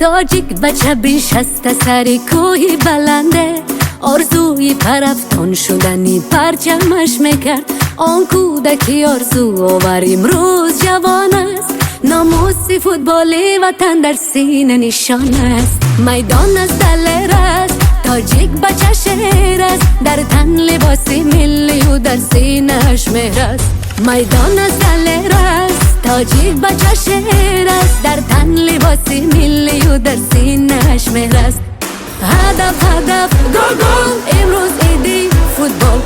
تاجیک بچه بیش است سر کوهی بلنده، آرزوی پرفتان شدنی پرچمش میکرد. آن کودکی آرزو آور امروز جوان است، ناموسی فوتبالی وطن در سینه نشان است. میدان از دل است، تاجیک بچه شهر است، در تن لباسی ملی و در سینه‌اش مهر است. میدان از دل است، تاجیک بچه شهر است، در تن لباسی ملی و در سینه‌اش مهر است. هدف هدف گل گل، امروز ایدی فوتبال.